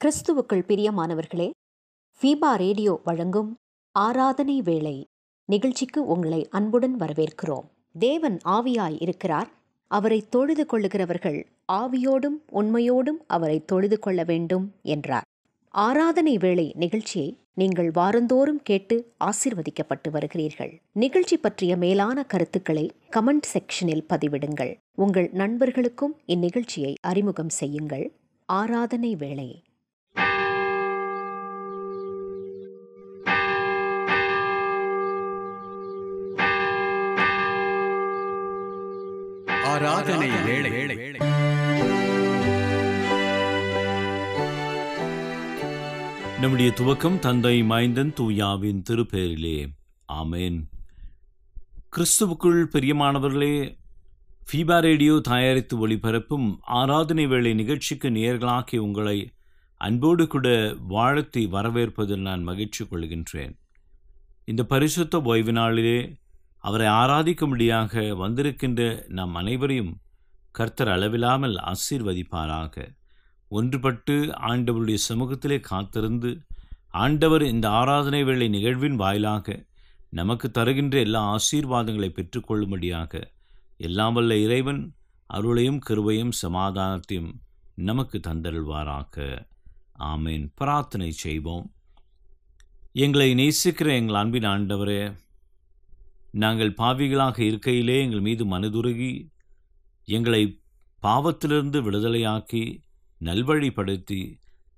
கிறிஸ்துவுக்குள் பிரியமானவர்களே, FIBA radio வழங்கும் ஆராதனை வேளை நிகழ்ச்சிக்கு உங்களை அன்புடன் வரவேற்கிறோம். தேவன் ஆவியாய் இருக்கிறார். அவரை தொழுது கொள்ளுகிறவர்கள் ஆவியோடும் உண்மையோடும் அவரை தொழுது கொள்ள வேண்டும் என்றார். ஆராதனை வேளை நிகழ்ச்சியை நீங்கள் வாரந்தோறும் கேட்டு ஆசீர்வதிக்கப்பட்டு வருகிறீர்கள். நிகழ்ச்சி பற்றிய மேலான கருத்துக்களை கமெண்ட் செக்ஷனில் பதிவிடுங்கள். உங்கள் நண்பர்களுக்கும் இந்நிகழ்ச்சியை அறிமுகம் செய்யுங்கள். ஆராதனை வேளை. ஆராதனை வேளை. நம்முடைய துவக்கம் தந்தை மைந்தன் தூயாவின் திருப்பெயரிலே. ஆமேன். கிறிஸ்துவுக்குள் பிரியமானவர்களே, ஃபீபா ரேடியோ தயாரித்து ஒளிபரப்பும் ஆராதனை வேளை நிகழ்ச்சிக்கு நேயர்களாக்கி உங்களை அன்போடு கூட வாழ்த்தி வரவேற்பதில் நான் மகிழ்ச்சி கொள்கின்றேன். இந்த பரிசுத்த ஓய்வு நாளிலே அவரை ஆராதிக்கும்படியாக வந்திருக்கின்ற நம் அனைவரையும் கர்த்தர் அளவில்லாமல் ஆசீர்வதிப்பாராக. ஒன்றுபட்டு ஆண்டவருடைய சமூகத்திலே காத்திருந்து ஆண்டவர் இந்த ஆராதனை வேளை நிகழ்வின் வாயிலாக நமக்கு தருகின்ற எல்லா ஆசீர்வாதங்களை பெற்றுக்கொள்ளும்படியாக எல்லாம் வல்ல இறைவன் அருளையும் கிருபையும் சமாதானத்தையும் நமக்கு தந்தருள்வாராக. ஆமேன். பிரார்த்தனை செய்வோம். எங்களை நேசிக்கிற எங்கள் அன்பின் ஆண்டவரே, நாங்கள் பாவிகளாக இருக்கையிலே எங்கள் மீது மனதுருகி எங்களை பாவத்திலிருந்து விடுதலையாக்கி நல்வழிப்படுத்தி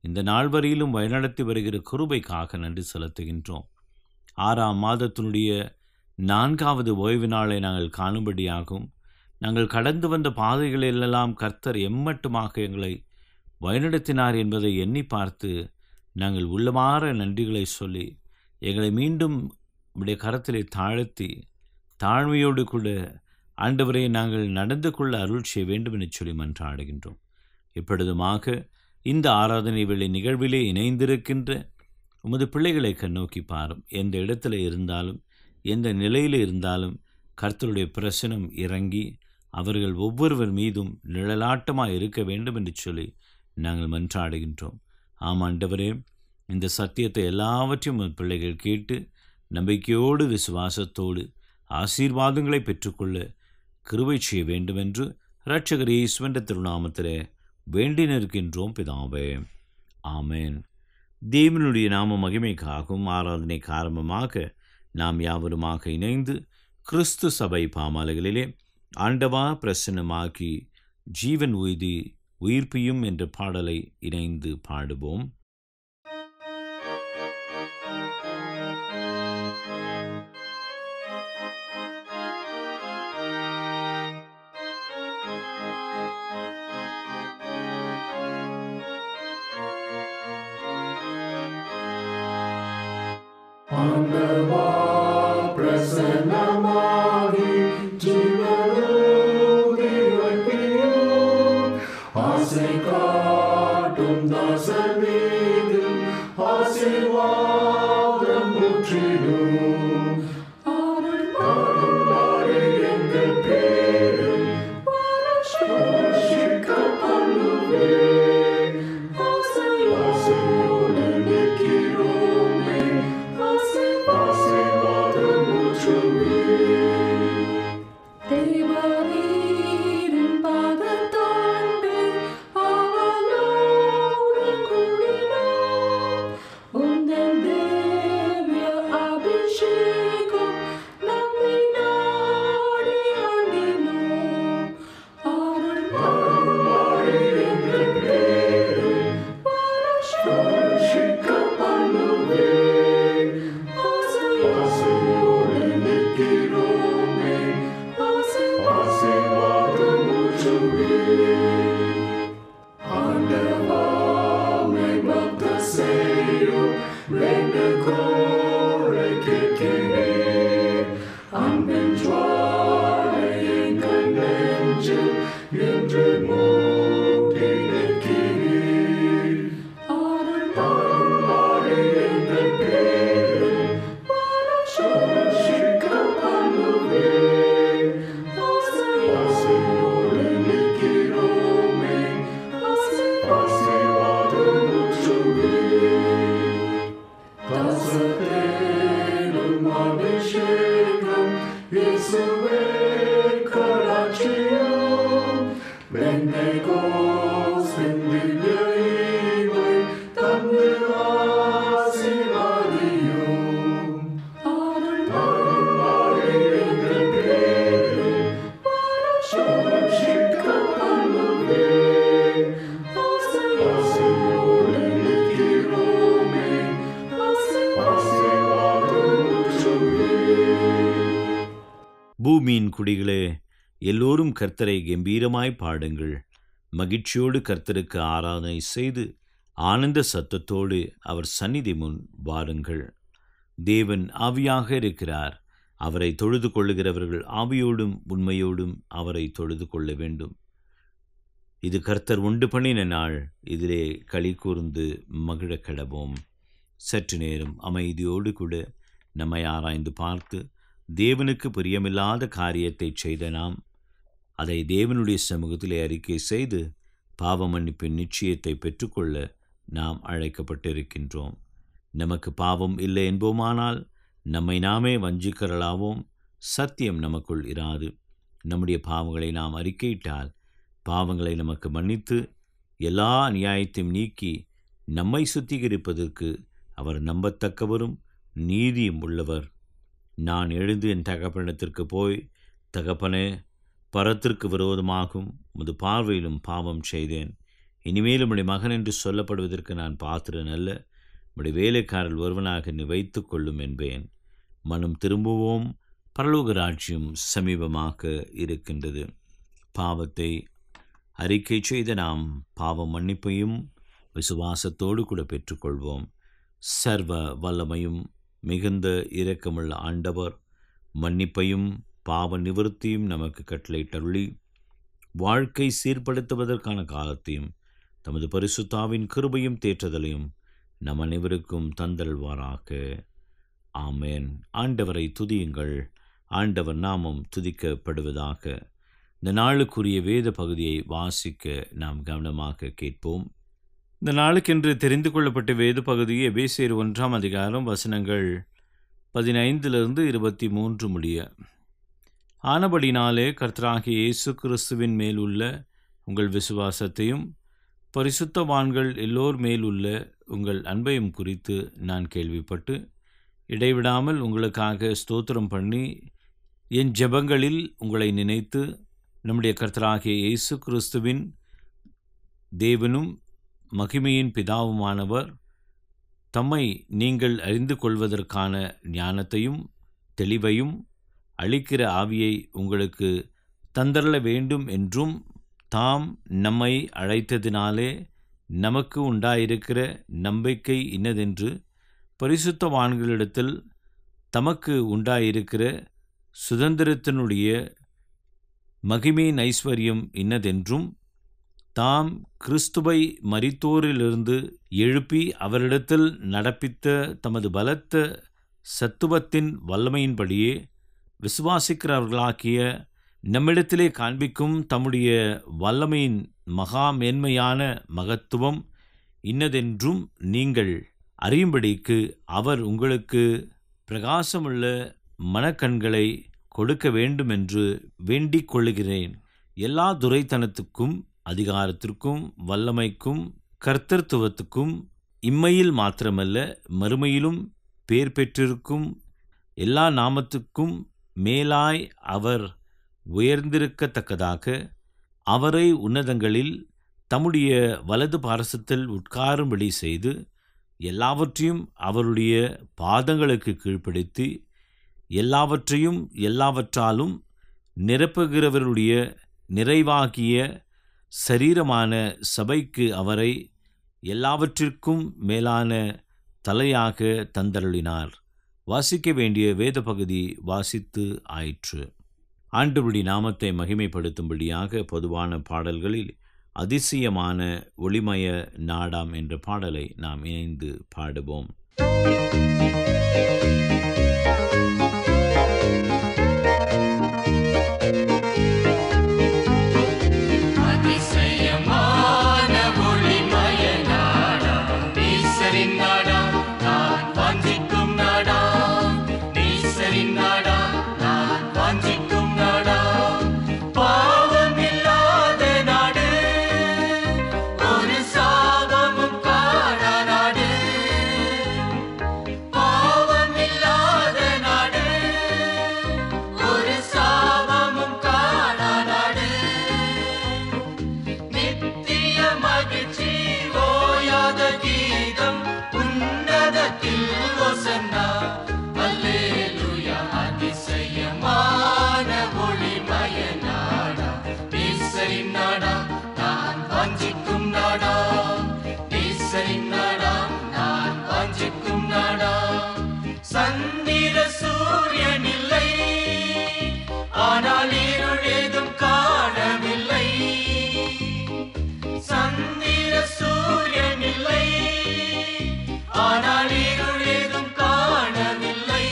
இந்த நாள் வரையிலும் வழிநடத்தி வருகிற கிருபைக்காக நன்றி செலுத்துகின்றோம். 6ஆம் மாதத்தினுடைய 4வது ஓய்வு நாளை நாங்கள் காணும்படியாகும். நாங்கள் கடந்து வந்த பாதைகளிலெல்லாம் கர்த்தர் எம்மட்டுமாக எங்களை வழிநடத்தினார் என்பதை எண்ணி பார்த்து நாங்கள் உள்ளமாற நன்றிகளை சொல்லி எங்களை மீண்டும் உடைய கரத்திலே தாழ்த்தி தாழ்மையோடு கூட ஆண்டவரை நாங்கள் நடந்து கொள்ள அருள் செய்ய வேண்டும் என்று சொல்லி மன்றாடுகின்றோம். இப்பொழுதுமாக இந்த ஆராதனை வேளை நிகழ்விலே இணைந்திருக்கின்ற உமது பிள்ளைகளை கண்ணோக்கி பாரும். எந்த இடத்துல இருந்தாலும் எந்த நிலையில் இருந்தாலும் கர்த்தருடைய பிரசனம் இறங்கி அவர்கள் ஒவ்வொருவர் மீதும் நிழலாட்டமாக இருக்க வேண்டும் என்று சொல்லி நாங்கள் மன்றாடுகின்றோம். ஆமாண்டவரே, இந்த சத்தியத்தை எல்லாவற்றையும் பிள்ளைகள் கேட்டு நம்பிக்கையோடு விசுவாசத்தோடு ஆசீர்வாதங்களை பெற்றுக்கொள்ள கிருபை செய்ய வேண்டுமென்று இரட்சகர் இயேசுவின் திருநாமத்திலே வேண்டி நிற்கின்றோம் பிதாவே. ஆமேன். தேவனுடைய நாம மகிமைக்காகவும் ஆராதனைக்கு ஆரம்பமாக நாம் யாவருமாக இணைந்து கிறிஸ்து சபை பாமாலைகளிலே ஆண்டவா பிரசன்னமாக்கி ஜீவன் உய்தி உயிர்ப்பியும் என்ற பாடலை இணைந்து பாடுவோம். ஆண்டவா பிரசன்னமாகி ஜீவனோடு உயிர்ப்பியும் ஆசை காட்டும் தாசன் மீது ஆசீர்வாதம் ஊற்றிடும். அருள்மாறி எங்கள் பேரில் வர்ஷிக்க பண்ணுவேன். ஆசையோடு நிற்கிறோமே, ஆசீர்வாதம் ஊற்றுவேன். தேவரீரின் பாதத்தாண்டு அவனோடு கூடினோம். உந்தன் தேவ குடிகளே, எல்லோரும் கர்த்தரை கம்பீரமாய் பாடுங்கள். மகிழ்ச்சியோடு கர்த்தருக்கு ஆராதனை செய்து ஆனந்த சத்தத்தோடு அவர் சந்நிதி முன் வாருங்கள். தேவன் ஆவியாக இருக்கிறார். அவரை தொழுது கொள்ளுகிறவர்கள் ஆவியோடும் உண்மையோடும் அவரை தொழுது கொள்ள வேண்டும். இது கர்த்தர் உண்டு பண்ணின நாள், இதிலே களி கூர்ந்து மகிழ கடவோம். சற்று நேரம் அமைதியோடு கூட நம்மை ஆராய்ந்து பார்த்து தேவனுக்கு பிரியமில்லாத காரியத்தை செய்த நாம் அதை தேவனுடைய சமூகத்திலே அறிக்கை செய்து பாவ மன்னிப்பின் நிச்சயத்தை பெற்றுக்கொள்ள நாம் அழைக்கப்பட்டிருக்கின்றோம். நமக்கு பாவம் இல்லை என்போமானால் நம்மை நாமே வஞ்சிக்கிறலாவோம். சத்தியம் நமக்குள் இராது. நம்முடைய பாவங்களை நாம் அறிக்கையிட்டால் பாவங்களை நமக்கு மன்னித்து எல்லா அநியாயத்தையும் நீக்கி நம்மை சுத்திகரிப்பதற்கு அவர் நம்பத்தக்கவரும் நீதியும் உள்ளவர். நான் எழுந்து என் தகப்பனிடத்திற்கு போய், தகப்பனே, பரத்திற்கு விரோதமாகும் உமது பார்வையிலும் பாவம் செய்தேன். இனிமேலும் உம்முடைய மகன் என்று சொல்லப்படுவதற்கு நான் பாத்திரன் அல்ல. உம்முடைய வேலைக்காரர் ஒருவனாக என்னை வைத்துக் கொள்ளும் என்பேன். மனம் திரும்புவோம், பரலோக ராஜ்யம் சமீபமாக இருக்கின்றது. பாவத்தை அறிக்கை செய்த நாம் பாவ மன்னிப்பையும் விசுவாசத்தோடு கூட பெற்றுக்கொள்வோம். சர்வ வல்லமையும் மிகுந்த இரக்கமுள்ள ஆண்டவர் மன்னிப்பையும் பாவ நிவர்த்தியும் நமக்கு கட்டளையிட்டருளி வாழ்க்கை சீர்படுத்துவதற்கான காலத்தையும் தமது பரிசுத்தாவின் கிருபையும் தேற்றுதலையும் நம் அனைவருக்கும் தந்தல்வாராக. ஆமேன். ஆண்டவரை துதியுங்கள். ஆண்டவர் நாமம் துதிக்கப்படுவதாக. இந்த நாளுக்குரிய வேத பகுதியை வாசிக்க நாம் கவனமாக கேட்போம். இந்த நாளுக்கென்று தெரிந்து கொள்ளப்பட்ட வேத பகுதியை எபேசியர் 1ஆம் அதிகாரம் வசனங்கள் 15 முடிய. முடிய ஆனபடினாலே கர்த்தராகிய இயேசு கிறிஸ்துவின் மேல் உள்ள உங்கள் விசுவாசத்தையும் பரிசுத்தவான்கள் எல்லோர் மேல் உள்ள உங்கள் அன்பையும் குறித்து நான் கேள்விப்பட்டு இடைவிடாமல் உங்களுக்காக ஸ்தோத்திரம் பண்ணி என் ஜெபங்களில் உங்களை நினைத்து நம்முடைய கர்த்தராகிய இயேசு கிறிஸ்துவின் தேவனும் மகிமையின் பிதாவுமானவர் தம்மை நீங்கள் அறிந்து கொள்வதற்கான ஞானத்தையும் தெளிவையும் அளிக்கிற ஆவியை உங்களுக்கு தந்தரள வேண்டும் என்றும், தாம் நம்மை அழைத்ததினாலே நமக்கு உண்டாயிருக்கிற நம்பிக்கை இன்னதென்று பரிசுத்தவான்களிடத்தில் தமக்கு உண்டாயிருக்கிற சுதந்திரத்தினுடைய மகிமையின் ஐஸ்வர்யம் இன்னதென்றும், தாம் கிறிஸ்துவை மரித்தோரிலிருந்து எழுப்பி அவரிடத்தில் நடப்பித்த தமது பலத்த சத்துவத்தின் வல்லமையின்படியே விசுவாசிக்கிறவர்களாகிய நம்மிடத்திலே காண்பிக்கும் தம்முடைய வல்லமையின் மகா மேன்மையான மகத்துவம் இன்னதென்றும் நீங்கள் அறியும்படிக்கு அவர் உங்களுக்கு பிரகாசமுள்ள மனக்கண்களை கொடுக்க வேண்டுமென்று வேண்டிக் கொள்ளுகிறேன். எல்லா துரைத்தனத்துக்கும் அதிகாரத்திற்கும் வல்லமைக்கும் கர்த்தத்துவத்துக்கும் இம்மையில் மாத்திரமல்ல மறுமையிலும் பேர் பெற்றிருக்கும் எல்லா நாமத்துக்கும் மேலாய் அவர் உயர்ந்திருக்கத்தக்கதாக அவரை உன்னதங்களில் தம்முடைய வலது பாரசத்தில் உட்காரும்படி செய்து எல்லாவற்றையும் அவருடைய பாதங்களுக்கு கீழ்ப்படுத்தி எல்லாவற்றையும் எல்லாவற்றாலும் நிரப்புகிறவருடைய நிறைவாகிய சரீரமான சபைக்கு அவரை எல்லாவற்றிற்கும் மேலான தலையாக தந்தருளினார். வாசிக்க வேண்டிய வேத பகுதி வாசித்து ஆயிற்று. ஆண்டவருடைய நாமத்தை மகிமைப்படுத்தும்படியாக பொதுவான பாடல்களில் அதிசயமான ஒளிமய நாடாம் என்ற பாடலை நாம் இணைந்து பாடுவோம். பாவமில்லாத நாடு ஆனால் இருள் ஏதும் காணவில்லை.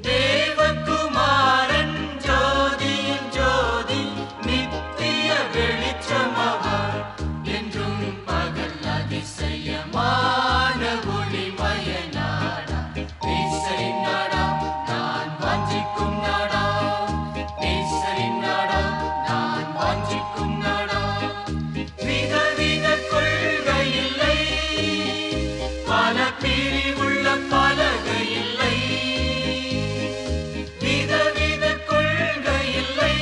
தேவகுமாரன் ஜோதியின் ஜோதி, நித்திய வெளிச்சமவர், என்றும் பகல் அதிசயமான ஒளிமயனாடா. ஈசரின் நாடா நான் வாஞ்சிக்கும் நாடா, ஈசரின் நாடா நான் வாஞ்சிக்கும் நாடா. விதவித கொள்கை இல்லை, பல பிரிவுள்ள பலகை இல்லை. விதவித கொள்கை இல்லை,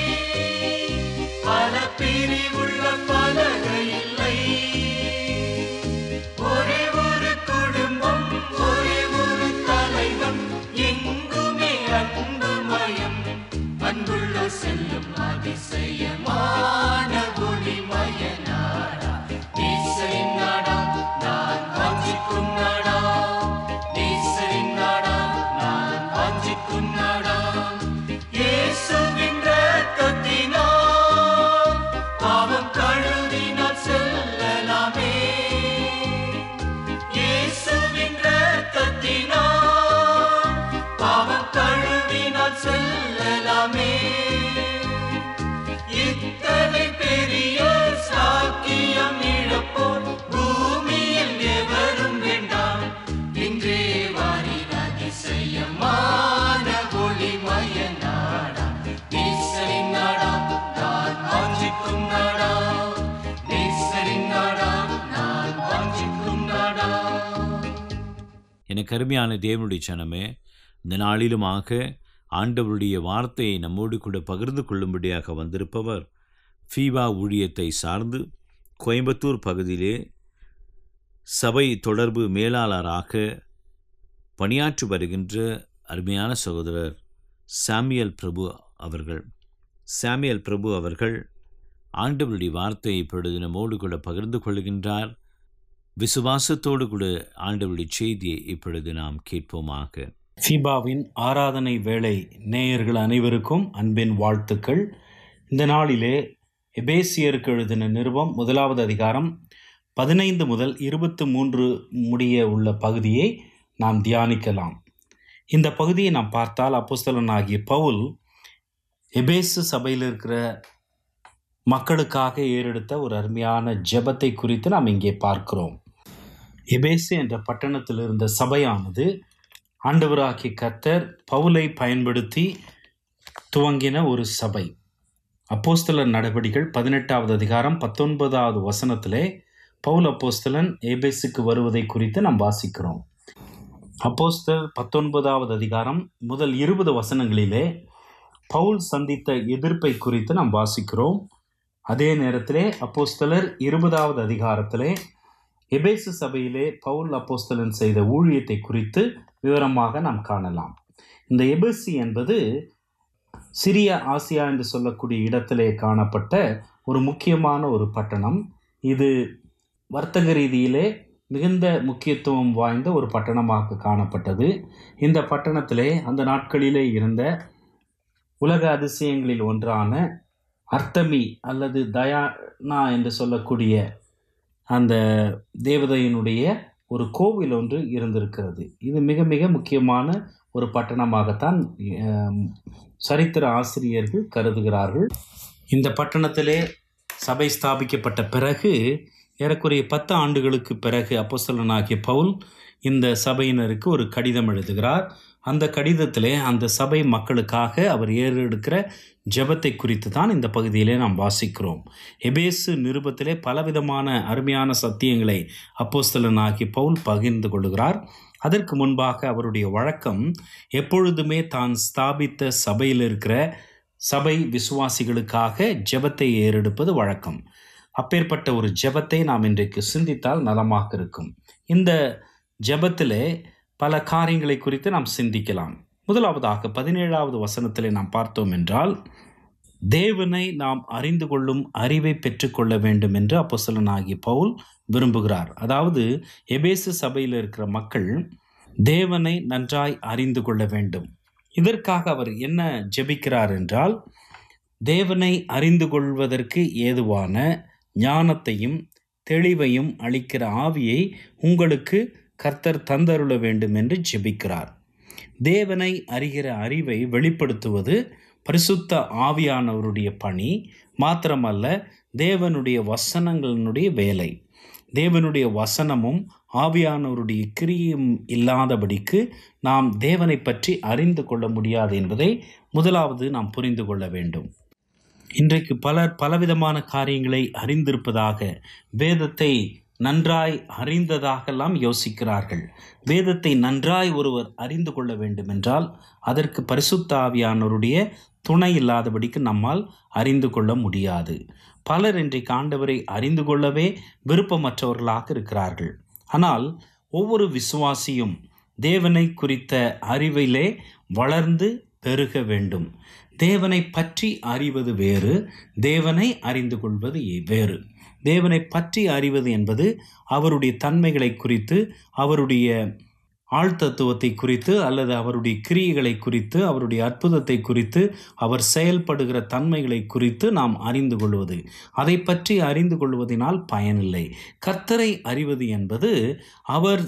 பல பிரிவுள்ள பலகை இல்லை. ஒரே ஒரு குடும்பம், ஒரே ஒரு தலைவன், எங்குமே அன்புமயம். அன்புள்ள செல்லும் அதிசயமான ஒளிமய நாடா. ஈசரின் நாடா நான் வாஞ்சிக்கும் நாடா, ஈசரின் நாடா நான் வாஞ்சிக்கும் நாடா. இயேசுவின் இரத்தத்தினால் பாவம் கழுவினால் செல்லலாமே. இயேசுவின் இரத்தத்தினால் பாவம் கழுவினால் செல்லலாமே. இத்தனை பெரிய சாக்கியம் இழப்போர் பூமியில் எவரும் வேண்டாம். இன்றே வாரின் அதிசயமான ஒளிமய நாடா. ஈசரின் நாடா நான் வாஞ்சிக்கும் நாடா, ஈசரின் நாடா நான் வாஞ்சிக்கும் நாடா. எனக்கு அருமையான தேவனுடைய ஜனமே, இந்த நாளிலுமாக ஆண்டவருடைய வார்த்தையை நம்மோடு கூட பகிர்ந்து கொள்ளும்படியாக வந்திருப்பவர் ஃபீபா ஊழியத்தை சார்ந்து கோயம்புத்தூர் பகுதியிலே சபை தொடர்பு மேலாளராக பணியாற்றி வருகின்ற அருமையான சகோதரர் சாமுவேல் பிரபு அவர்கள். சாமுவேல் பிரபு அவர்கள் ஆண்டவருடைய வார்த்தையை இப்பொழுது நம்மோடு கூட பகிர்ந்து கொள்கின்றார். விசுவாசத்தோடு கூட ஆண்டவருடைய செய்தியை இப்பொழுது நாம் கேட்போமாக. ஃபீபாவின் ஆராதனை வேளை நேயர்கள் அனைவருக்கும் அன்பின் வாழ்த்துக்கள். இந்த நாளிலே எபேசியருக்கு எழுதின நிருபம் 1வது அதிகாரம் 15 முதல் 23 முடிய உள்ள பகுதியை நாம் தியானிக்கலாம். இந்த பகுதியை நாம் பார்த்தால் அப்போஸ்தலனாகிய பவுல் எபேசு சபையில் இருக்கிற மக்களுக்காக ஏறெடுத்த ஒரு அருமையான ஜெபத்தை குறித்து நாம் இங்கே பார்க்கிறோம். எபேசு என்ற பட்டணத்தில் இருந்த சபையானது ஆண்டவராகிய கர்த்தர் பவுலை பயன்படுத்தி துவங்கின ஒரு சபை. அப்போஸ்தலர் நடபடிகள் 18வது அதிகாரம் 19வது வசனத்திலே பவுல் அப்போஸ்தலன் எபேசுக்கு வருவதை குறித்து நாம் வாசிக்கிறோம். அப்போஸ்தலர் 19வது அதிகாரம் முதல் 20 வசனங்களிலே பவுல் சந்தித்த எதிர்ப்பை குறித்து நாம் வாசிக்கிறோம். அதே நேரத்திலே அப்போஸ்தலர் 20வது அதிகாரத்திலே எபேசு சபையிலே பவுல் அப்போஸ்தலன் செய்த ஊழியத்தை குறித்து விவரமாக நாம் காணலாம். இந்த எபேசு என்பது சிறிய ஆசியா என்று சொல்லக்கூடிய இடத்திலே காணப்பட்ட ஒரு முக்கியமான ஒரு பட்டணம். இது வர்த்தக ரீதியிலே மிகுந்த முக்கியத்துவம் வாய்ந்த ஒரு பட்டணமாக காணப்பட்டது. இந்த பட்டணத்திலே அந்த நாட்களிலே இருந்த உலக அதிசயங்களில் ஒன்றான அர்த்தமி அல்லது தயானா என்று சொல்லக்கூடிய அந்த தேவதையினுடைய ஒரு கோவில் ஒன்று இருந்திருக்கிறது. இது மிக மிக முக்கியமான ஒரு பட்டணமாகத்தான் சரித்திர ஆசிரியர்கள் கருதுகிறார்கள். இந்த பட்டணத்திலே சபை ஸ்தாபிக்கப்பட்ட பிறகு ஏறக்குறைய 10 ஆண்டுகளுக்கு பிறகு அப்போஸ்தலனாகிய பவுல் இந்த சபையினருக்கு ஒரு கடிதம் எழுதுகிறார். அந்த கடிதத்திலே அந்த சபை மக்களுக்காக அவர் ஏறெடுக்கிற ஜெபத்தை குறித்து தான் இந்த பகுதியிலே நாம் வாசிக்கிறோம். எபேசு நிருபத்திலே பலவிதமான அருமையான சத்தியங்களை அப்போஸ்தலனாகிய பவுல் பகிர்ந்து கொள்கிறார். அதற்கு முன்பாக அவருடைய வழக்கம் எப்பொழுதுமே தான் ஸ்தாபித்த சபையில் இருக்கிற சபை விசுவாசிகளுக்காக ஜெபத்தை ஏறெடுப்பது வழக்கம். அப்பேற்பட்ட ஒரு ஜெபத்தை நாம் இன்றைக்கு சிந்தித்தால் நலமாக இருக்கும். இந்த ஜெபத்திலே பல காரியங்களை குறித்து நாம் சிந்திக்கலாம். முதலாவதாக 17வது வசனத்திலே நாம் பார்த்தோம் என்றால், தேவனை நாம் அறிந்து கொள்ளும் அறிவை பெற்றுக்கொள்ள வேண்டும் என்று அப்போஸ்தலனாகிய பவுல் விரும்புகிறார். அதாவது எபேசு சபையில் இருக்கிற மக்கள் தேவனை நன்றாய் அறிந்து கொள்ள வேண்டும். இதற்காக அவர் என்ன ஜெபிக்கிறார் என்றால், தேவனை அறிந்து கொள்வதற்கு ஏதுவான ஞானத்தையும் தெளிவையும் அளிக்கிற ஆவியை உங்களுக்கு கர்த்தர் தந்தருள வேண்டும் என்று ஜெபிக்கிறார். தேவனை அறிகிற அறிவை வெளிப்படுத்துவது பரிசுத்த ஆவியானவருடைய பணி மாத்திரமல்ல, தேவனுடைய வசனங்களினுடைய வேலை. தேவனுடைய வசனமும் ஆவியானவருடைய கிரியும் இல்லாதபடிக்கு நாம் தேவனை பற்றி அறிந்து கொள்ள முடியாது என்பதை முதலாவது நாம் புரிந்து கொள்ள வேண்டும். இன்றைக்கு பலர் பலவிதமான காரியங்களை அறிந்திருப்பதாக, வேதத்தை நன்றாய் அறிந்ததாகலாம் யோசிக்கிறார்கள். வேதத்தை நன்றாய் ஒருவர் அறிந்து கொள்ள வேண்டும் என்றால் அதற்கு பரிசுத்த ஆவியானவருடைய துணை இல்லாதபடிக்கு நம்மால் அறிந்து கொள்ள முடியாது. பலர் இன்றைக்கு ஆண்டவரை அறிந்து கொள்ளவே விருப்பமற்றவர்களாக இருக்கிறார்கள். ஆனால் ஒவ்வொரு விசுவாசியும் தேவனை குறித்த அறிவிலே வளர்ந்து பெருக வேண்டும். தேவனை பற்றி அறிவது வேறு, தேவனை அறிந்து கொள்வது வேறு. தேவனை பற்றி அறிவது என்பது அவருடைய தன்மைகளை குறித்து, அவருடைய ஆழ்தத்துவத்தை குறித்து, அல்லது அவருடைய கிரியைகளை குறித்து, அவருடைய அற்புதத்தை குறித்து, அவர் செயல்படுகிற தன்மைகளை குறித்து நாம் அறிந்து கொள்வது. அதை பற்றி அறிந்து கொள்வதனால் பயனில்லை. கர்த்தரை அறிவது என்பது அவர்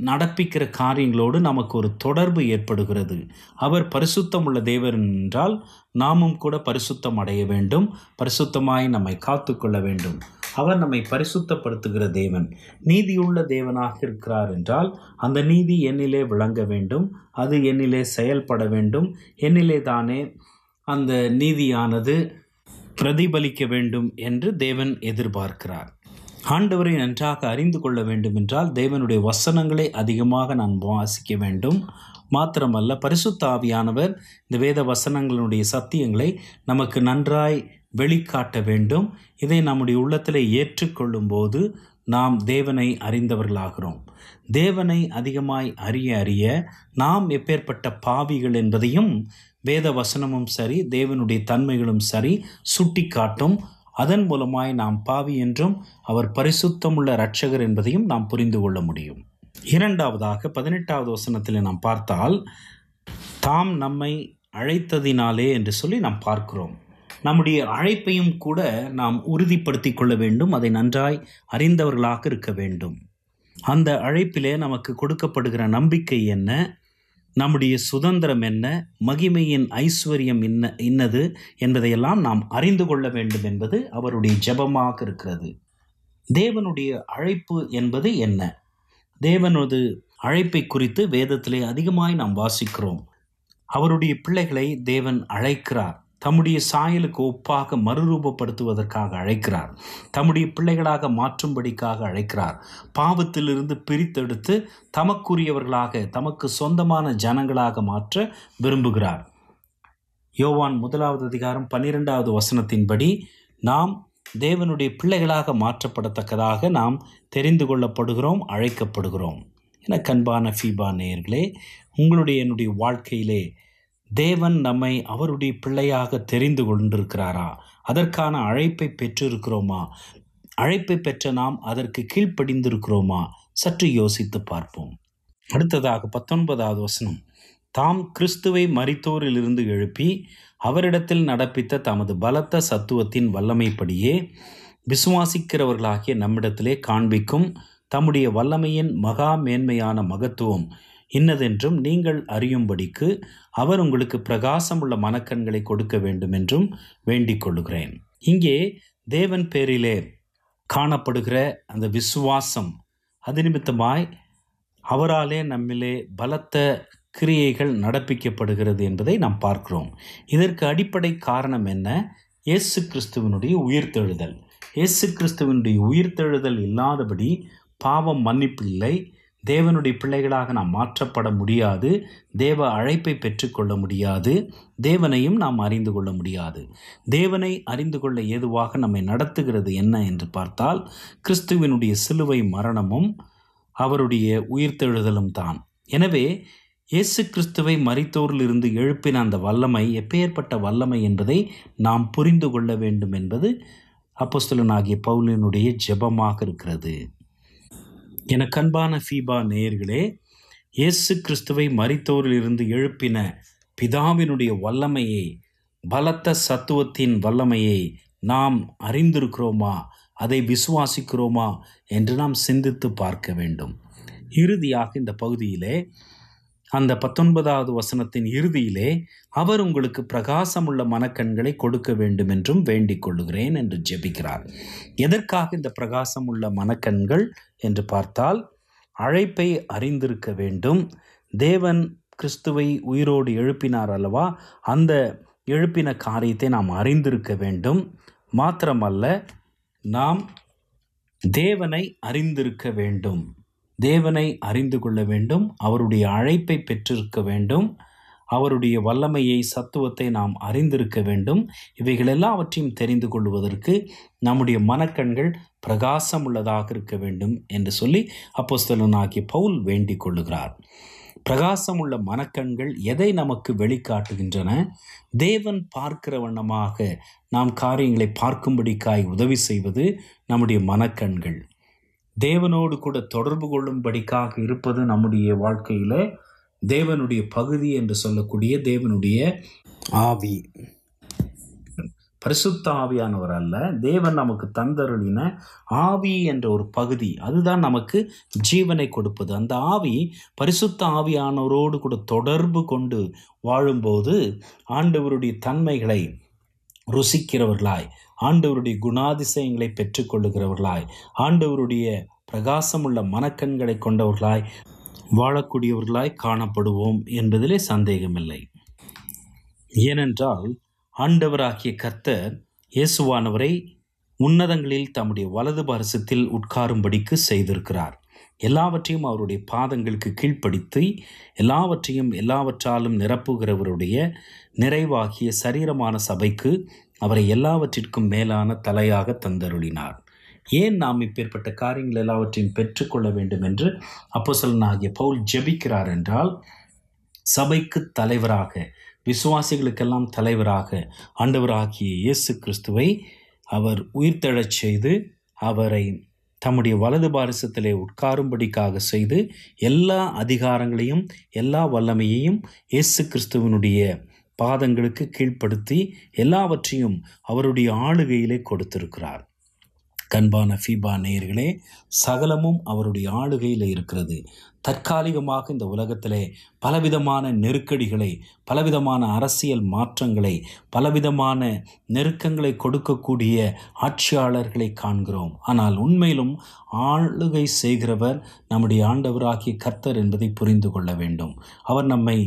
நடப்பிக்கிற காரியங்களோடு நமக்கு ஒரு தொடர்பு ஏற்படுகிறது. அவர் பரிசுத்தம் உள்ள தேவர் என்றால் நாமும் கூட பரிசுத்தம் அடைய வேண்டும், பரிசுத்தமாய் நம்மை காத்து கொள்ள வேண்டும். அவர் நம்மை பரிசுத்தப்படுத்துகிற தேவன். நீதியுள்ள தேவனாக இருக்கிறார் என்றால் அந்த நீதி என்னிலே விளங்க வேண்டும், அது என்னிலே செயல்பட வேண்டும், என்னிலே தானே அந்த நீதியானது பிரதிபலிக்க வேண்டும் என்று தேவன் எதிர்பார்க்கிறார். ஆண்டவரை நன்றாக அறிந்து கொள்ள வேண்டும் என்றால் தேவனுடைய வசனங்களை அதிகமாக நான் வாசிக்க வேண்டும். மாத்திரமல்ல, பரிசுத்த ஆவியானவர் இந்த வேத வசனங்களுடைய சத்தியங்களை நமக்கு நன்றாய் வெளிக்காட்ட வேண்டும். இதை நம்முடைய உள்ளத்தில் ஏற்றுக்கொள்ளும் போது நாம் தேவனை அறிந்தவர்களாகிறோம். தேவனை அதிகமாய் அறிய நாம் எப்பேற்பட்ட பாவிகள் என்பதையும் வேத வசனமும் சரி, தேவனுடைய தன்மைகளும் சரி சுட்டி காட்டும். அதன் மூலமாய் நாம் பாவி என்றும் அவர் பரிசுத்தமுள்ள இரட்சகர் என்பதையும் நாம் புரிந்து கொள்ள முடியும். இரண்டாவதாக 18வது வசனத்தில் நாம் பார்த்தால், தாம் நம்மை அழைத்ததினாலே என்று சொல்லி நாம் பார்க்கிறோம். நம்முடைய அழைப்பையும் கூட நாம் உறுதிப்படுத்தி கொள்ள வேண்டும். அதை நன்றாய் அறிந்தவர்களாக இருக்க வேண்டும். அந்த அழைப்பிலே நமக்கு கொடுக்கப்படுகிற நம்பிக்கை என்ன, நம்முடைய சுதந்திரம் என்ன, மகிமையின் ஐஸ்வர்யம் இன்னது என்பதையெல்லாம் நாம் அறிந்து கொள்ள வேண்டும் என்பது அவருடைய ஜெபமாக இருக்கிறது. தேவனுடைய அழைப்பு என்பது என்ன? தேவனது அழைப்பை குறித்து வேதத்திலே அதிகமாய் நாம் வாசிக்கிறோம். அவருடைய பிள்ளைகளை தேவன் அழைக்கிறார். தம்முடைய சாயலுக்கு ஒப்பாக மறுரூபப்படுத்துவதற்காக அழைக்கிறார். தம்முடைய பிள்ளைகளாக மாற்றும்படிக்காக அழைக்கிறார். பாவத்திலிருந்து பிரித்தெடுத்து தமக்குரியவர்களாக, தமக்கு சொந்தமான ஜனங்களாக மாற்ற விரும்புகிறார். யோவான் 1வது அதிகாரம் 12வது வசனத்தின்படி நாம் தேவனுடைய பிள்ளைகளாக மாற்றப்படத்தக்கதாக நாம் தெரிந்து கொள்ளப்படுகிறோம், அழைக்கப்படுகிறோம். என கண்பான ஃபீபா நேயர்களே, என்னுடைய வாழ்க்கையிலே தேவன் நம்மை அவருடைய பிள்ளையாக தெரிந்து கொண்டிருக்கிறாரா? அதற்கான அழைப்பை பெற்றிருக்கிறோமா? அழைப்பை பெற்ற நாம் அதற்கு கீழ்ப்படிந்திருக்கிறோமா? சற்று யோசித்து பார்ப்போம். அடுத்ததாக 19வது வசனம், தாம் கிறிஸ்துவை மரித்தோரிலிருந்து எழுப்பி அவரிடத்தில் நடப்பித்த தமது பலத்த சத்துவத்தின் வல்லமைப்படியே விசுவாசிக்கிறவர்களாகிய நம்மிடத்திலே காண்பிக்கும் தம்முடைய வல்லமையின் மகா மேன்மையான மகத்துவம் இன்னதென்றும் நீங்கள் அறியும்படிக்கு அவர் உங்களுக்கு பிரகாசமுள்ள மனக்கண்களை கொடுக்க வேண்டும் என்றும் வேண்டிக் கொள்கிறேன். இங்கே தேவன் பேரிலே காணப்படுகிற அந்த விசுவாசம், அது நிமித்தமாய் அவராலே நம்மிலே பலத்த கிரியைகள் நடப்பிக்கப்படுகிறது என்பதை நாம் பார்க்கிறோம். இதற்கு அடிப்படை காரணம் என்ன? இயேசு கிறிஸ்துவனுடைய உயிர்த்தெழுதல். இயேசு கிறிஸ்துவனுடைய உயிர்த்தெழுதல் இல்லாதபடி பாவம் மன்னிப்பில்லை. தேவனுடைய பிள்ளைகளாக நாம் மாற்றப்பட முடியாது. தேவ அழைப்பை பெற்றுக்கொள்ள முடியாது. தேவனையும் நாம் அறிந்து கொள்ள முடியாது. தேவனை அறிந்து கொள்ள ஏதுவாக நம்மை நடத்துகிறது என்ன என்று பார்த்தால், கிறிஸ்துவினுடைய சிலுவை மரணமும் அவருடைய உயிர்த்தெழுதலும் தான். எனவே இயேசு கிறிஸ்துவை மரித்தோரிலிருந்து எழுப்பின அந்த வல்லமை எப்பேற்பட்ட வல்லமை என்பதை நாம் புரிந்து கொள்ள வேண்டும் என்பது அப்போஸ்தலனாகிய பவுலினுடைய ஜெபமாக இருக்கிறது. என கண்பான ஃபீபா நேயர்களே, இயேசு கிறிஸ்துவை மரித்தோரிலிருந்து எழுப்பின பிதாவினுடைய வல்லமையை, பலத்த சத்துவத்தின் வல்லமையை நாம் அறிந்திருக்கிறோமா? அதை விசுவாசிக்கிறோமா என்று நாம் சிந்தித்து பார்க்க வேண்டும். இறுதியாக இந்த பகுதியிலே அந்த 19வது வசனத்தின் இறுதியிலே அவர் உங்களுக்கு பிரகாசமுள்ள மனக்கண்களை கொடுக்க வேண்டும் என்றும் வேண்டிக் கொள்ளுகிறேன் என்று ஜெபிக்கிறார். எதற்காக இந்த பிரகாசமுள்ள மனக்கண்கள் என்று பார்த்தால், அழைப்பை அறிந்திருக்க வேண்டும். தேவன் கிறிஸ்துவை உயிரோடு எழுப்பினார் அல்லவா, அந்த எழுப்பின காரியத்தை நாம் அறிந்திருக்க வேண்டும். மாத்திரமல்ல, நாம் தேவனை அறிந்திருக்க வேண்டும். தேவனை அறிந்து கொள்ள வேண்டும். அவருடைய அழைப்பை பெற்றிருக்க வேண்டும். அவருடைய வல்லமையை, சத்துவத்தை நாம் அறிந்திருக்க வேண்டும். இவைகள் எல்லாவற்றையும் தெரிந்து கொள்வதற்கு நம்முடைய மனக்கண்கள் பிரகாசம் உள்ளதாக இருக்க வேண்டும் என்று சொல்லி அப்போஸ்தலனாகிய பவுல் வேண்டிக் கொள்ளுகிறார். பிரகாசம் உள்ள மனக்கண்கள் எதை நமக்கு வெளிக்காட்டுகின்றன? தேவன் பார்க்கிற வண்ணமாக நாம் காரியங்களை பார்க்கும்படிக்காய் உதவி செய்வது நம்முடைய மனக்கண்கள். தேவனோடு கூட தொடர்பு கொள்ளும்படிக்காக இருப்பது நம்முடைய வாழ்க்கையில் தேவனுடைய பகுதி என்று சொல்லக்கூடிய தேவனுடைய ஆவி. பரிசுத்த ஆவியானவர் அல்ல, தேவன் நமக்கு தந்தருளின ஆவி என்ற ஒரு பகுதி, அதுதான் நமக்கு ஜீவனை கொடுப்பது. அந்த ஆவி பரிசுத்த ஆவியானவரோடு கூட தொடர்பு கொண்டு வாழும்போது ஆண்டவருடைய தன்மைகளை ருசிக்கிறவர்களாய், ஆண்டவருடைய குணாதிசயங்களை பெற்றுக்கொள்ளுகிறவர்களாய், ஆண்டவருடைய பிரகாசமுள்ள மனக்கண்களை கொண்டவர்களாய் வாழக்கூடியவர்களாய் காணப்படுவோம் என்பதிலே சந்தேகமில்லை. ஏனென்றால் ஆண்டவராகிய கர்த்தர் இயேசுவானவரை உன்னதங்களில் தம்முடைய வலது பாரசத்தில் உட்காரும்படிக்கு செய்திருக்கிறார். எல்லாவற்றையும் அவருடைய பாதங்களுக்கு கீழ்ப்படுத்தி எல்லாவற்றாலும் நிரப்புகிறவருடைய நிறைவாகிய சரீரமான சபைக்கு அவரை எல்லாவற்றிற்கும் மேலான தலையாக தந்தருளினார். ஏன் நாம் இப்பேற்பட்ட காரியங்கள் எல்லாவற்றையும் பெற்றுக்கொள்ள வேண்டும் என்று அப்போஸ்தலனாகிய பவுல் ஜெபிக்கிறார் என்றால், சபைக்கு தலைவராக, விசுவாசிகளுக்கெல்லாம் தலைவராக ஆண்டவராகிய இயேசு கிறிஸ்துவை அவர் உயிர்த்தெழச் செய்து அவரை தம்முடைய வலது பாரிசத்திலே உட்காரும்படிக்காக செய்து எல்லா அதிகாரங்களையும் எல்லா வல்லமையையும் இயேசு கிறிஸ்துவனுடைய பாதங்களுக்கு கீழ்ப்படுத்தி எல்லாவற்றையும் அவருடைய ஆளுகையிலே கொடுத்திருக்கிறார். கண்பான ஃபீபா நேயர்களே, சகலமும் அவருடைய ஆளுகையில் இருக்கிறது. தற்காலிகமாக இந்த உலகத்திலே பலவிதமான நெருக்கடிகளை, பலவிதமான அரசியல் மாற்றங்களை, பலவிதமான நெருக்கங்களை கொடுக்கக்கூடிய ஆட்சியாளர்களை காண்கிறோம். ஆனால் உண்மையிலும் ஆளுகை செய்கிறவர் நம்முடைய ஆண்டவராகிய கர்த்தர் என்பதை புரிந்து கொள்ள வேண்டும். அவர் நம்மை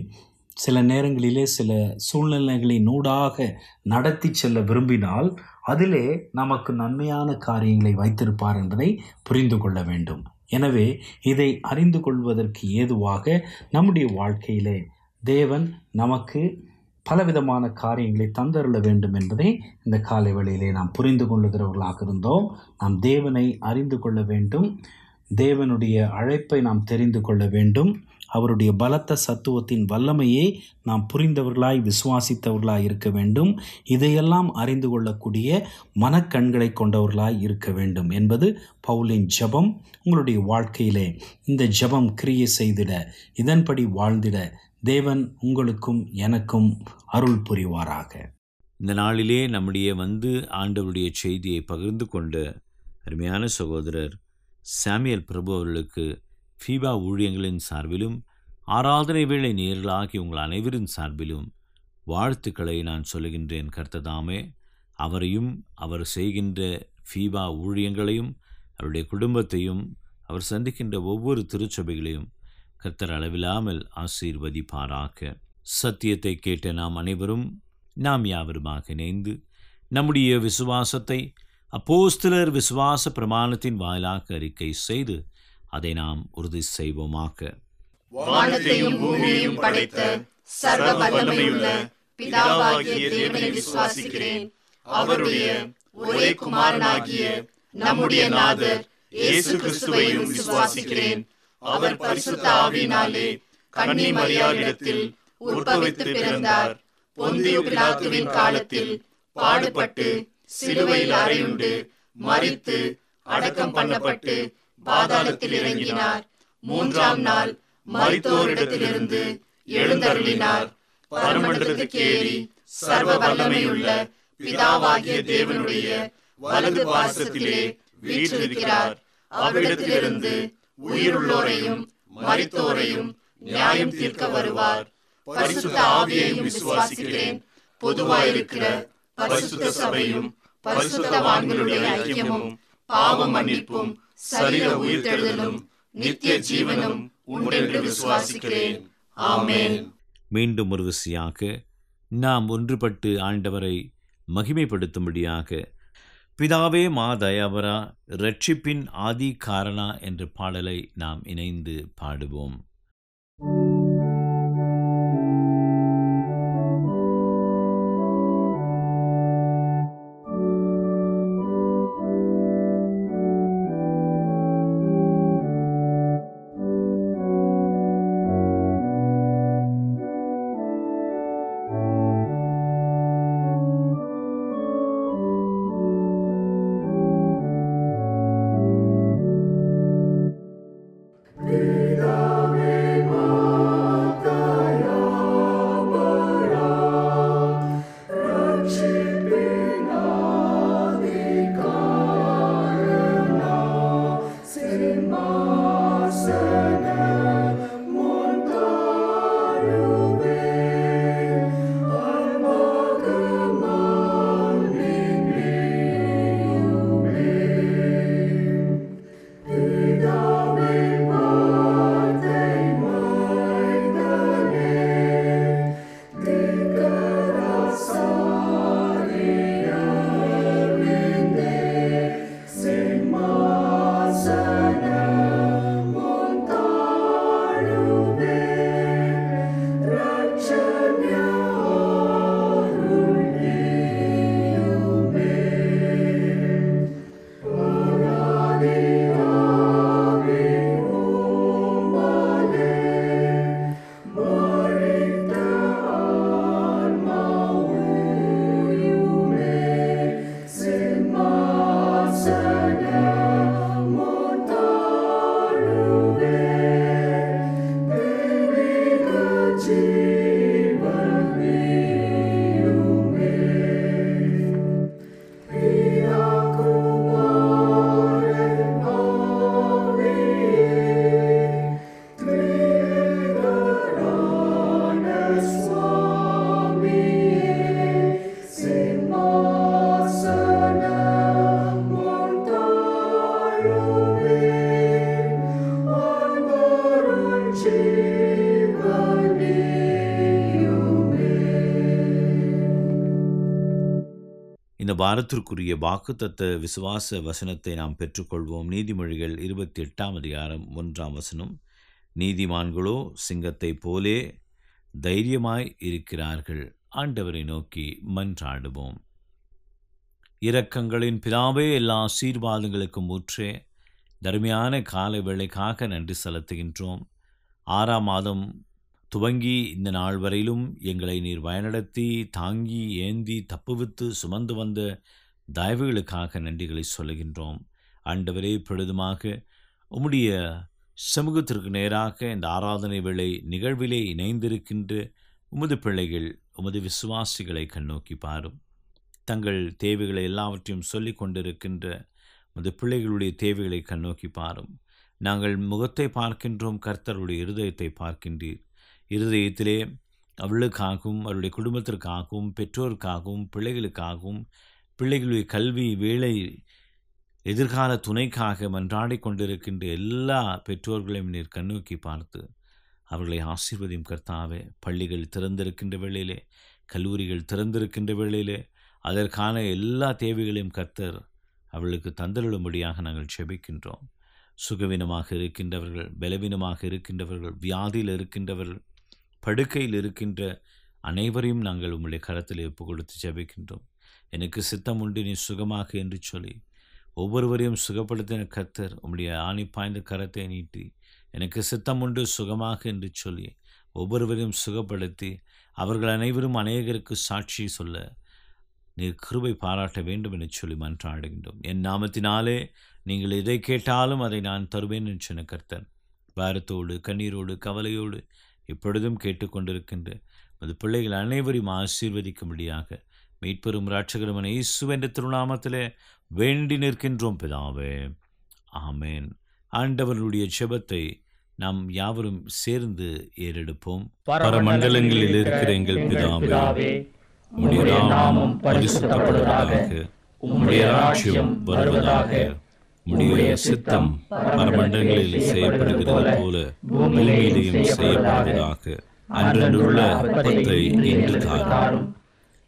சில நேரங்களிலே சில சூழ்நிலைகளின் ஊடாக நடத்தி செல்ல விரும்பினால் அதிலே நமக்கு நன்மையான காரியங்களை வைத்திருப்பார் என்பதை புரிந்து கொள்ள வேண்டும். எனவே இதை அறிந்து கொள்வதற்கு ஏதுவாக நம்முடைய வாழ்க்கையிலே தேவன் நமக்கு பலவிதமான காரியங்களை தந்தருள வேண்டும் என்பதை இந்த காலை வேளையிலே நாம் புரிந்து கொள்ளுகிறவர்களாக இருந்தோம். நாம் தேவனை அறிந்து கொள்ள வேண்டும். தேவனுடைய அழைப்பை நாம் தெரிந்து கொள்ள வேண்டும். அவருடைய பலத்த சத்துவத்தின் வல்லமையை நாம் புரிந்தவர்களாய், விசுவாசித்தவர்களாய் இருக்க வேண்டும். இதையெல்லாம் அறிந்து கொள்ளக்கூடிய மனக்கண்களை கொண்டவர்களாய் இருக்க வேண்டும் என்பது பவுலின் ஜெபம். உங்களுடைய வாழ்க்கையிலே இந்த ஜெபம் கிரியை செய்திட, இதன்படி வாழ்ந்திட தேவன் உங்களுக்கும் எனக்கும் அருள் புரிவாராக. இந்த நாளிலே நம்முடைய ஆண்டவருடைய செய்தியை பகிர்ந்து கொண்ட அருமையான சகோதரர் சாமுவேல் பிரபு அவர்களுக்கு ஃபீபா ஊழியங்களின் சார்பிலும் ஆராதனை வேளை நேயர்களாகி உங்கள் அனைவரின் சார்பிலும் வாழ்த்துக்களை நான் சொல்லுகின்றேன். கர்த்ததாமே அவரையும் அவர் செய்கின்ற ஃபீபா ஊழியங்களையும் அவருடைய குடும்பத்தையும் அவர் சந்திக்கின்ற ஒவ்வொரு திருச்சபைகளையும் கர்த்தர் அளவில்லாமல் ஆசீர்வதிப்பாராக. சத்தியத்தை கேட்ட நாம் அனைவரும் நாம் யாவருமாக இணைந்து நம்முடைய விசுவாசத்தை அப்போஸ்தலர் விசுவாச பிரமாணத்தின் வாயிலாக அறிக்கை செய்து அதை நாம் உறுதி செய்வோமாக. வானத்தையும் பூமியையும் படைத்த சர்வ வல்லமையுள்ள பிதாவாகிய தேவனை விசுவாசிக்கிறேன். அவருடைய ஒரே குமாரனாகிய நம்முடைய நாதர் இயேசு கிறிஸ்துவையும் விசுவாசிக்கிறேன். அவர் பரிசுத்த ஆவியினாலே கன்னி மரியாளிடத்தில் உற்பவித்து பிறந்தார். பொந்தியு பிலாத்துவின் காலத்தில் பாடுபட்டு சிலுவையில் அறையுண்டு மரித்து அடக்கம் பண்ணப்பட்டு பாதாளத்தில் இறங்கினார். மூன்றாம் நாள் மரித்தோரிடத்திலிருந்து எழுந்தருளினார். பரமண்டலத்துக்கு ஏறி சர்வ வல்லமையுள்ள பிதாவாகிய தேவனுடைய வலது பாரசத்திலே வீற்றிருக்கிறார். அவரிடத்திலிருந்து உயிருள்ளோரையும் மரித்தோரையும் நியாயம் தீர்க்க வருவார். பரிசுத்த ஆவியையும் விசுவாசிக்கிறேன். பொதுவாயிருக்கிற பரிசுத்த சபையும் பரிசுத்தவான்களுடைய ஐக்கியமும் பாவ மன்னிப்பும் சரீர உயிர்த்தெழுதலும் நித்திய ஜீவனும் உண்டென்று விசுவாசிக்கிறேன். ஆமென். மீண்டும் ஒரு விசையாக நாம் ஒன்றுபட்டு ஆண்டவரை மகிமைப்படுத்தும்படியாக பிதாவே மா தயாவரா இரட்சிப்பின் ஆதி காரணா என்ற பாடலை நாம் இணைந்து பாடுவோம். இந்த வாரத்திற்குரிய வாக்குத்தத்த விசுவாச வசனத்தை நாம் பெற்றுக்கொள்வோம். நீதிமொழிகள் 28ஆம் அதிகாரம் 1ஆம் வசனம். நீதிமான்களோ சிங்கத்தைப் போலே தைரியமாய் இருக்கிறார்கள். ஆண்டவரை நோக்கி மன்றாடுவோம். இரக்கங்களின் பிதாவே, எல்லா ஆசீர்வாதங்களுக்கும் ஊற்றே, தர்மையான காலை வேளைக்காக நன்றி செலுத்துகின்றோம். 6ஆம் மாதம் துவங்கி இந்த நாள் வரையிலும் எங்களை நீர் வழிநடத்தி தாங்கி ஏந்தி தப்புவித்து சுமந்து வந்த தயவுகளுக்காக நன்றிகளை சொல்லுகின்றோம். ஆண்டவரே, பொழுதுமாக உம்முடைய சமூகத்திற்கு நேராக இந்த ஆராதனை வேளை நிகழ்விலே இணைந்திருக்கின்ற உமது பிள்ளைகள், உமது விசுவாசிகளை கண்ணோக்கி பாரும். தங்கள் தேவைகளை எல்லாவற்றையும் சொல்லிக் கொண்டிருக்கின்ற உமது பிள்ளைகளுடைய தேவைகளை கண்ணோக்கி பாரும். நாங்கள் முகத்தை பார்க்கின்றோம், கர்த்தருடைய இருதயத்தை பார்க்கின்றீர். இருதயத்திலே அவளுக்காகவும் அவருடைய குடும்பத்திற்காகவும் பெற்றோருக்காகவும் பிள்ளைகளுக்காகவும் பிள்ளைகளுடைய கல்வி வேலை எதிர்கால துணைக்காக மன்றாடி கொண்டிருக்கின்ற எல்லா பெற்றோர்களையும் நீர் கண்ணோக்கி பார்த்து அவர்களை ஆசீர்வதியும் கர்த்தாவே. பள்ளிகள் திறந்திருக்கின்ற வேளையிலே, கல்லூரிகள் திறந்திருக்கின்ற வேளையிலே அதற்கான எல்லா தேவைகளையும் கர்த்தர் அவளுக்கு தந்தருளும்படியாக நாங்கள் செபிக்கின்றோம். சுகவீனமாக இருக்கின்றவர்கள், பலவீனமாக இருக்கின்றவர்கள், வியாதியில் இருக்கின்றவர்கள், படுக்கையில் இருக்கின்ற அனைவரையும் நாங்கள் உங்களுடைய கரத்தில் ஒப்பு கொடுத்து ஜெபிக்கின்றோம். எனக்கு சித்தம் உண்டு, நீ சுகமாக என்று சொல்லி ஒவ்வொருவரையும் சுகப்படுத்தின கர்த்தர் உம்முடைய ஆணி பாய்ந்த கரத்தை நீட்டி எனக்கு சித்தம் உண்டு சுகமாக என்று சொல்லி ஒவ்வொருவரையும் சுகப்படுத்தி அவர்கள் அனைவரும் அநேகருக்கு சாட்சி சொல்ல நீர் கிருபை பாராட்ட வேண்டும் என்று சொல்லி மன்றாடுகின்றோம். என் நாமத்தினாலே நீங்கள் எதை கேட்டாலும் அதை நான் தருவேன் என்று சொன்ன கர்த்தர் பாரத்தோடு கண்ணீரோடு கவலையோடு இப்பொழுதும் கேட்டுக்கொண்டிருக்கின்ற அது பிள்ளைகள் அனைவரையும் ஆசீர்வதிக்கும்படியாக மீட்பெரும் இரட்சகருமான இயேசுவின் திருநாமத்திலே வேண்டி நிற்கின்றோம் பிதாவே. ஆமென். ஆண்டவருடைய ஜெபத்தை நாம் யாவரும் சேர்ந்து ஏறெடுப்போம். பரமண்டலங்களில் இருக்கிற எங்கள் பிதாவே, உம்முடைய நாமம் பரிசுத்தப்படுவதாக, உம்முடைய ராஜ்யம் வருவதாக, உம்முடைய சித்தம் பரமண்டலங்களில் செய்யப்படுகிறது போல பூமியிலேயும் செய்யப்படுவதாக. அன்றுள்ள அப்பத்தை இன்று தாரும்.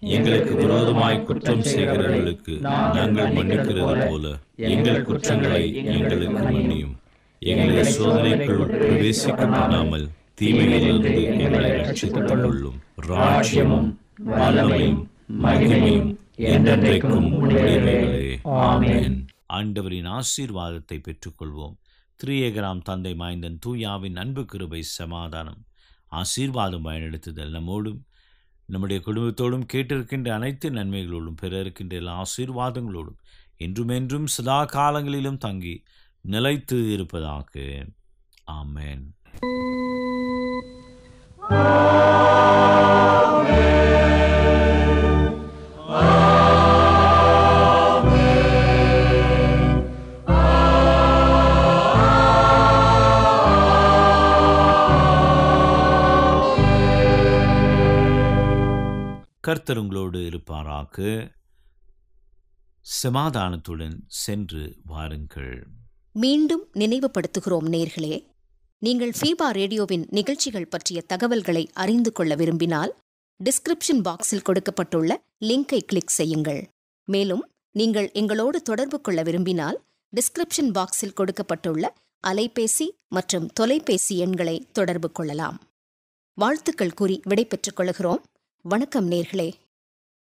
எங்களுக்கு விரோதமாய் குற்றம் செய்கிறவர்களுக்கு நாங்கள் மன்னிக்கிறது போல எங்கள் குற்றங்களை எங்களுக்கு மன்னியும். எங்களை சோதனைக்குள் பிரவேசிக்க பண்ணாமல் தீமையிலிருந்து எங்களை ரட்சித்துக் கொள்ளும். ராஜ்யமும் வல்லமையும் மகிமையும் என்றென்றைக்கும் உடையவைகளே. ஆமென். ஆண்டவரின் ஆசீர்வாதத்தை பெற்றுக்கொள்வோம். திரியேகராம் தந்தை மாய்ந்தன் தூயாவின் அன்பு கிருபை சமாதானம் ஆசீர்வாதம் பயனெடுத்துதல் நம்மோடும் நம்முடைய குடும்பத்தோடும் கேட்டிருக்கின்ற அனைத்து நன்மைகளோடும் பெற இருக்கின்ற எல்லா ஆசீர்வாதங்களோடும் என்றுமென்றும் சதா காலங்களிலும் தங்கி நிலைத்து இருப்பதாக. ஆமென். கர்த்தர் உங்களோடு இருப்பாராக. சமாதானத்துடன் சென்று வாருங்கள். மீண்டும் நினைவுபடுத்துகிறோம் நேர்களே, நீங்கள் ஃபீபா ரேடியோவின் நிகழ்ச்சிகள் பற்றிய தகவல்களை அறிந்து கொள்ள விரும்பினால் டிஸ்கிரிப்ஷன் பாக்ஸில் கொடுக்கப்பட்டுள்ள லிங்கை கிளிக் செய்யுங்கள். மேலும் நீங்கள் எங்களோடு தொடர்பு கொள்ள விரும்பினால் டிஸ்கிரிப்ஷன் பாக்ஸில் கொடுக்கப்பட்டுள்ள அலைபேசி மற்றும் தொலைபேசி எண்களை தொடர்பு கொள்ளலாம். வாழ்த்துக்கள் கூறி விடைபெற்றுக் கொள்கிறோம். வணக்கம் நேர்களே.